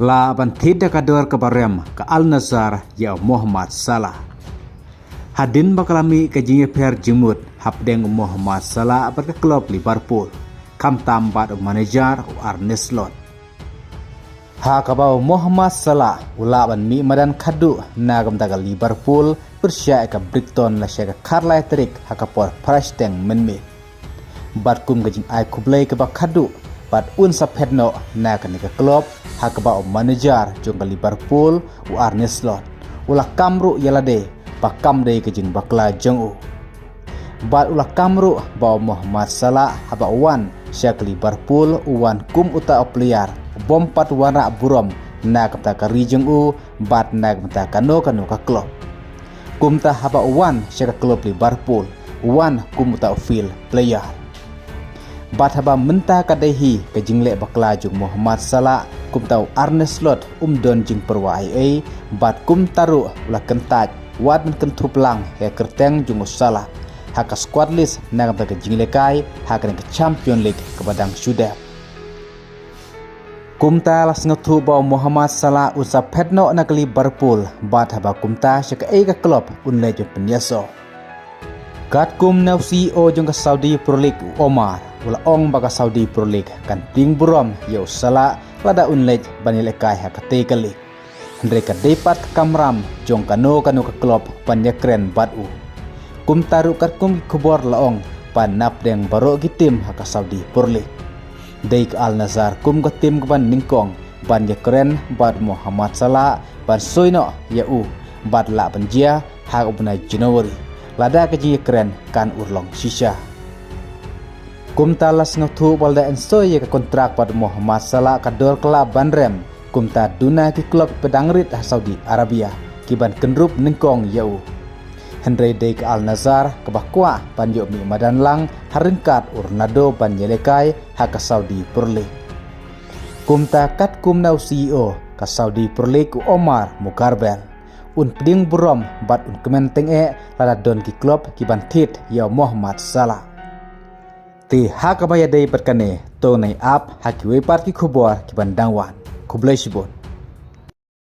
La banthida kador kabarem ka Al Nassr ya Muhammad Salah. Hadin bakalami ka jinge per jimut hapdeng Muhammad Salah ber klub Liverpool. Kam tambat manager Arne Slot. Ha kabau Muhammad Salah ulaban mi madan khadu nagam daga Liverpool bersya ka Brighton la syaka Carlisle trik hakapor Preston menme. Bat kum gajing ai kublai ka khadu bat un sapedno na ka klub hakaba manager jong Liverpool Arne Slot. Ula kamru yalade bakam de kajing bakla jong u. Bat ula kamru ba Muhammad Salah haba wan syak Liverpool wan kum uta player bompat wana burom na kata ka rijeng u bat na kata kano ka klub. Kum ta haba wan syak klub Liverpool wan kum uta fil player. Bat haba menta kadehi ke jingle bakla jung Muhammad Salah kum tau Arne Slot don jing perwa ai bat kum taru la kentaj wat men kentup lang he kerteng jung Salah haka squad list na ke jingle kai haka ke Champion League ke badang sudah. Kumta las ngatu ba Muhammad Salah usa pedno na ke Liverpool bat haba kumta syaka ai ka klub unle jung penyaso. Kat kum na CEO jung ke Saudi Pro League Omar ula ong baga Saudi Pro League kan ting burom yo Salah lada unlej banile kai hakate kali. Mereka dapat kamram jong kano ke klub panyakren batu. Kum taru kat kum kubor laong panap deng baro gitim haka Saudi Pro League. Daik Al Nassr kum ke tim keban ningkong panyakren bad Muhammad Salah ban soino ya bad la penjia hak ubna Januari. Lada keji keren kan urlong sisa. Kum talas ngatu balda ensoy ke kontrak pada Muhammad Salah kador kelab banrem. Kum ta duna ki klub pedangrit Saudi Arabia kiban kenrup ningkong yau. Henry Daik Al Nassr kebakwa panjo mi madan lang haringkat urnado ban yelekai haka Saudi Pro League. Kum ta kat kum nau CEO ka Saudi Pro League Omar Mukarbel. Un peding burom bat un kementeng lada don ki klub kiban tit ya Muhammad Salah. Ti hakabaya day berkane to nai ap hakiwe part ki khubor ki bandangwan kublai sibon.